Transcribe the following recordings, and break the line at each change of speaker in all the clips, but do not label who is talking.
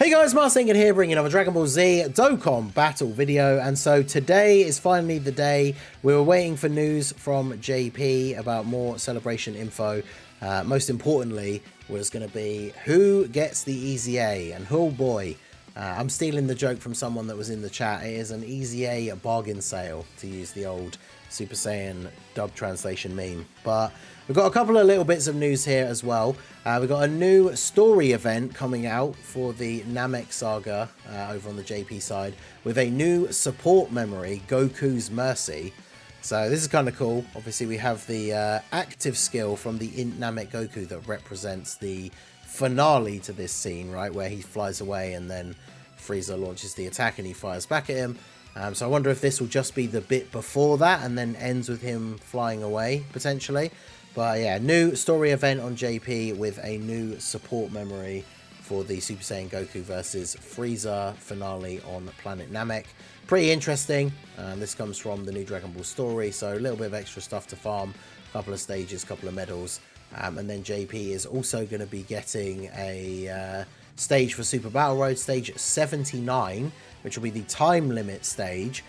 Hey guys, Marcingan here, bringing another Dragon Ball Z Dokkan battle video, and so today is finally the day. We were waiting for news from JP about more celebration info. Most importantly was going to be who gets the EZA, and oh boy, I'm stealing the joke from someone that was in the chat. It is an EZA bargain sale, to use the old Super Saiyan dub translation meme. But we've got a couple of little bits of news here as well. We've got a new story event coming out for the Namek saga over on the JP side with a new support memory, Goku's Mercy. So this is kind of cool. Obviously we have the active skill from the Int Namek Goku that represents the finale to this scene, right, where he flies away and then Frieza launches the attack and he fires back at him. So I wonder if this will just be the bit before that and then ends with him flying away, potentially. But yeah, new story event on JP with a new support memory for the Super Saiyan Goku versus Frieza finale on planet Namek. Pretty interesting. This comes from the new Dragon Ball story, so a little bit of extra stuff to farm, a couple of stages, a couple of medals. And then JP is also going to be getting a stage for Super Battle Road, stage 79, which will be the time limit stage.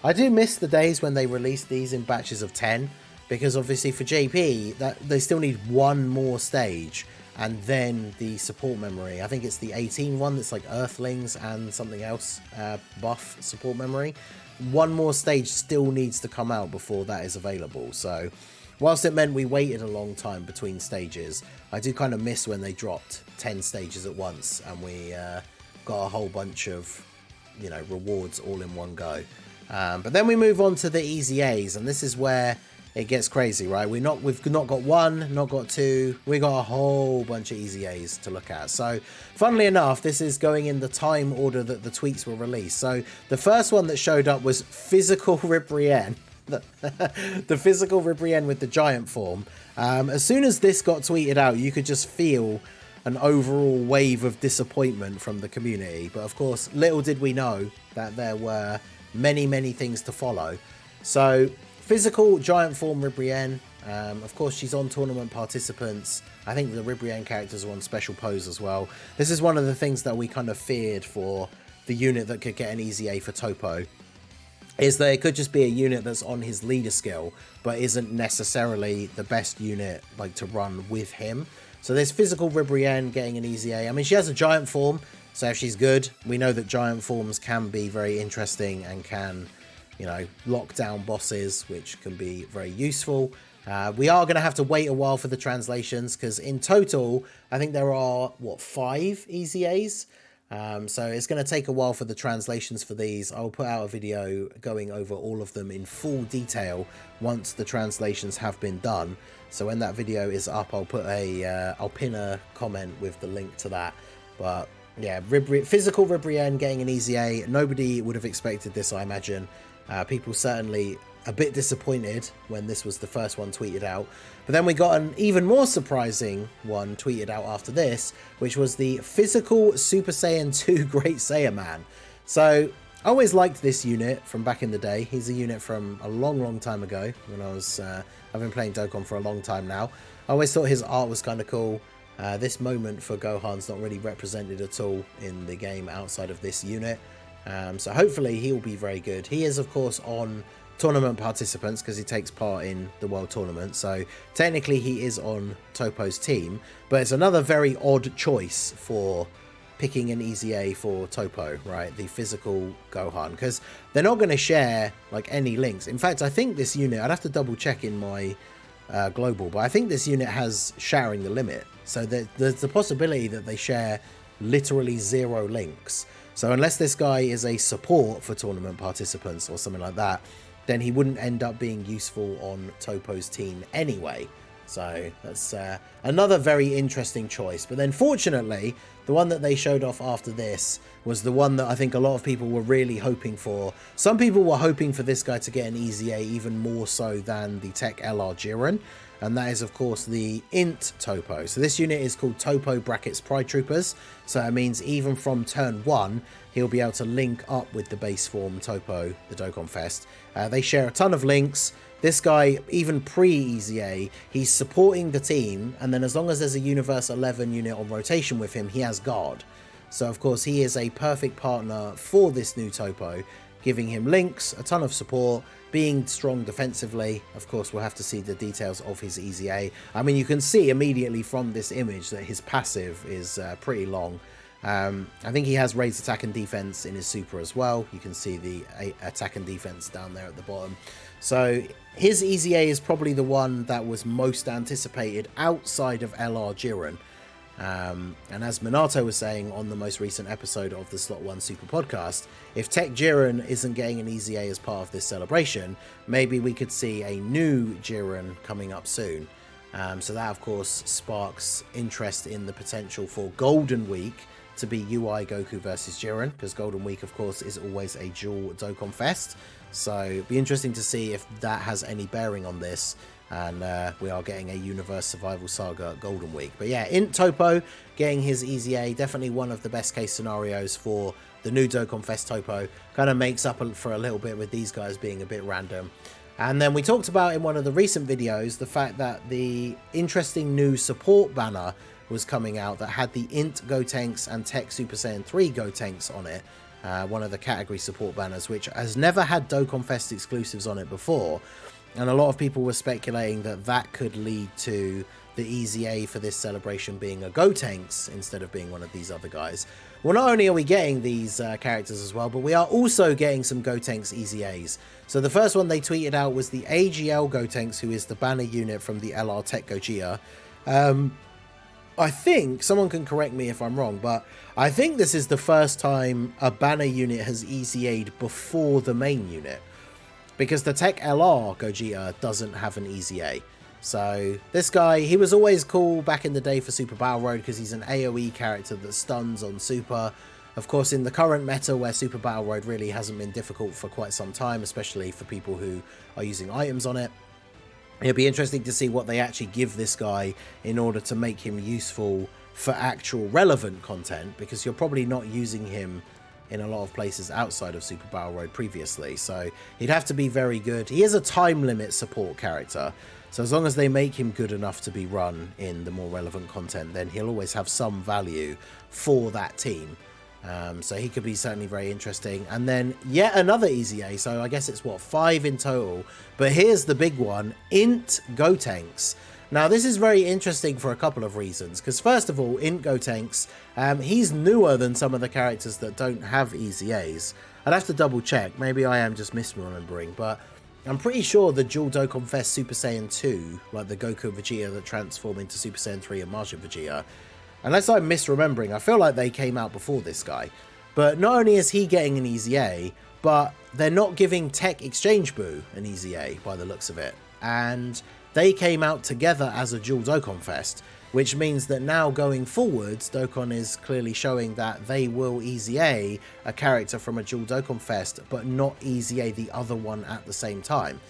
I do miss the days when they released these in batches of 10, because obviously for JP, that they still need one more stage, and then the support memory. I think it's the 18 one that's like Earthlings and something else, buff support memory. One more stage still needs to come out before that is available. So whilst it meant we waited a long time between stages, I do kind of miss when they dropped 10 stages at once and we got a whole bunch of, you know, rewards all in one go. But then we move on to the EZAs, and this is where it gets crazy, right? We've not got one, not got two. We got a whole bunch of EZAs to look at. So, funnily enough, this is going in the time order that the tweets were released. So, the first one that showed up was physical Ribrianne. The physical Ribrianne with the giant form. As soon as this got tweeted out, you could just feel an overall wave of disappointment from the community. But of course, little did we know that there were many, many things to follow. So, physical giant form Ribrianne. Of course, she's on tournament participants. I think the Ribrianne characters are on special pose as well. This is one of the things that we kind of feared for the unit that could get an EZA for Toppo, is that it could just be a unit that's on his leader skill, but isn't necessarily the best unit like to run with him. So there's physical Ribrianne getting an EZA. I mean, she has a giant form, so if she's good, we know that giant forms can be very interesting and can, you know, lock down bosses, which can be very useful. We are going to have to wait a while for the translations, because in total, I think there are, what, 5 EZAs? So it's going to take a while for the translations for these. I'll put out a video going over all of them in full detail once the translations have been done. So when that video is up, I'll put I'll pin a comment with the link to that. But yeah, physical Ribrianne getting an EZA. Nobody would have expected this, I imagine. People certainly a bit disappointed when this was the first one tweeted out. But then we got an even more surprising one tweeted out after this, which was the physical Super Saiyan 2 Great Saiyaman. So I always liked this unit from back in the day. He's a unit from a long, long time ago when I was, I've been playing Dokkan for a long time now. I always thought his art was kind of cool. This moment for Gohan's not really represented at all in the game outside of this unit. So hopefully he'll be very good. He is, of course, on tournament participants because he takes part in the World Tournament. So technically he is on Toppo's team, but it's another very odd choice for picking an EZA for Toppo, right? The physical Gohan, because they're not going to share like any links. In fact, I think this unit, I'd have to double check in my global, but I think this unit has sharing the limit. So there's the possibility that they share literally 0 links. So unless this guy is a support for tournament participants or something like that, then he wouldn't end up being useful on Toppo's team anyway. So that's another very interesting choice. But then fortunately, the one that they showed off after this was the one that I think a lot of people were really hoping for. Some people were hoping for this guy to get an EZA even more so than the Tech LR Jiren. And that is, of course, the Int Toppo. So this unit is called Toppo brackets Pride Troopers. So it means even from turn 1, he'll be able to link up with the base form Toppo, the Dokkan Fest. They share a ton of links. This guy, even pre-EZA, he's supporting the team. And then as long as there's a Universe 11 unit on rotation with him, he has guard. So of course he is a perfect partner for this new Toppo, giving him links, a ton of support, being strong defensively. Of course, we'll have to see the details of his EZA. I mean, you can see immediately from this image that his passive is pretty long. I think he has raised attack and defense in his super as well. You can see the attack and defense down there at the bottom. So his EZA is probably the one that was most anticipated outside of LR Jiren. And as Minato was saying on the most recent episode of the Slot 1 Super Podcast, if Tech Jiren isn't getting an EZA as part of this celebration, maybe we could see a new Jiren coming up soon. So that of course sparks interest in the potential for Golden Week to be UI Goku versus Jiren, because Golden Week of course is always a dual Dokkan Fest. So it'd be interesting to see if that has any bearing on this. And we are getting a Universe Survival Saga Golden Week. But yeah, Int Toppo getting his EZA, definitely one of the best case scenarios for the new Dokkan Fest Toppo. Kind of makes up for a little bit with these guys being a bit random. And then we talked about in one of the recent videos the fact that the interesting new support banner was coming out that had the Int Gotenks and Tech Super Saiyan 3 Gotenks on it. One of the category support banners, which has never had Dokkan Fest exclusives on it before. And a lot of people were speculating that that could lead to the EZA for this celebration being a Gotenks instead of being one of these other guys. Well, not only are we getting these characters as well, but we are also getting some Gotenks EZAs. So the first one they tweeted out was the AGL Gotenks, who is the banner unit from the LR Tech Gogeta. I think, someone can correct me if I'm wrong, but I think this is the first time a banner unit has EZA'd before the main unit. Because the Tech LR Gogeta doesn't have an EZA. So this guy, he was always cool back in the day for Super Battle Road because he's an AoE character that stuns on Super. Of course, in the current meta where Super Battle Road really hasn't been difficult for quite some time, especially for people who are using items on it, it'll be interesting to see what they actually give this guy in order to make him useful for actual relevant content, because you're probably not using him in a lot of places outside of Super Battle Road previously, so he'd have to be very good. He is a time limit support character, so as long as they make him good enough to be run in the more relevant content, then he'll always have some value for that team. So he could be certainly very interesting. And then yet another EZA, so I guess it's what, 5 in total, but here's the big one, Int Gotenks. Now, this is very interesting for a couple of reasons, because first of all, Int Gotenks, he's newer than some of the characters that don't have EZAs. I'd have to double check, maybe I am just misremembering, but I'm pretty sure the dual Dokkan Fest Super Saiyan 2, like the Goku Vegeta that transform into Super Saiyan 3 and Majin Vegeta, unless I'm misremembering, I feel like they came out before this guy. But not only is he getting an EZA, but they're not giving Tech Exchange Boo an EZA by the looks of it. And they came out together as a dual Dokkan Fest, which means that now going forwards, Dokkan is clearly showing that they will EZA a character from a dual Dokkan Fest, but not EZA the other one at the same time,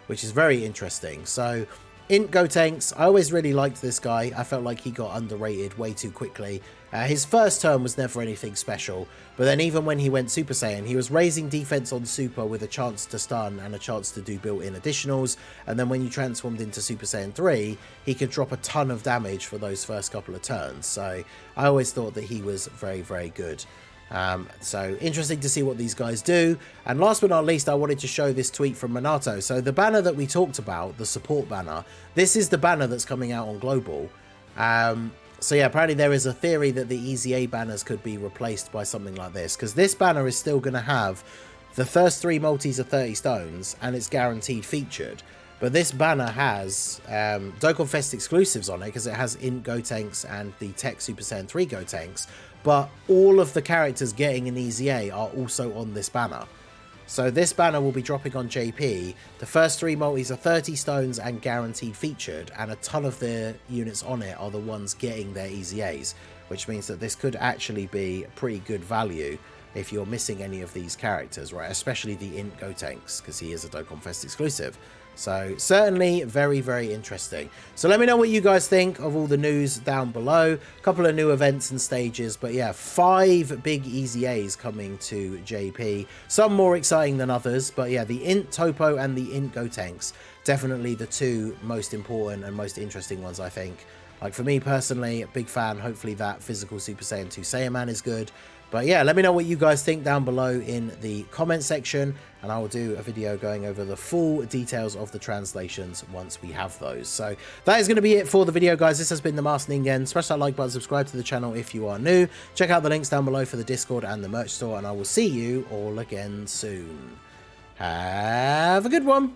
which is very interesting. So Int Gotenks, I always really liked this guy. I felt like he got underrated way too quickly. His first turn was never anything special, but then even when he went Super Saiyan, he was raising defense on Super with a chance to stun and a chance to do built-in additionals, and then when you transformed into Super Saiyan 3, he could drop a ton of damage for those first couple of turns. So I always thought that he was very, very good. So interesting to see what these guys do. And last but not least, I wanted to show this tweet from Minato. So the banner that we talked about, the support banner, this is the banner that's coming out on Global. So yeah, apparently there is a theory that the EZA banners could be replaced by something like this, because this banner is still going to have the first 3 multis are 30 stones and it's guaranteed featured. But this banner has Dokkan Fest exclusives on it because it has Int Gotenks and the Tech Super Saiyan 3 Gotenks. But all of the characters getting an EZA are also on this banner. So this banner will be dropping on JP. The first 3 multis are 30 stones and guaranteed featured, and a ton of the units on it are the ones getting their EZAs, which means that this could actually be pretty good value if you're missing any of these characters, right? Especially the Int Gotenks, because he is a Dokkan Fest exclusive. So certainly very, very interesting. So let me know what you guys think of all the news down below. A couple of new events and stages, but yeah, 5 big EZAs coming to JP. Some more exciting than others, but yeah, the Int Toppo and the Int Gotenks, definitely the 2 most important and most interesting ones, I think. Like for me personally, big fan. Hopefully that physical Super Saiyan 2 Saiyaman is good. But yeah, let me know what you guys think down below in the comment section, and I will do a video going over the full details of the translations once we have those. So that is going to be it for the video, guys. This has been the Master Ningen. Smash that like button, subscribe to the channel if you are new. Check out the links down below for the Discord and the merch store, and I will see you all again soon. Have a good one.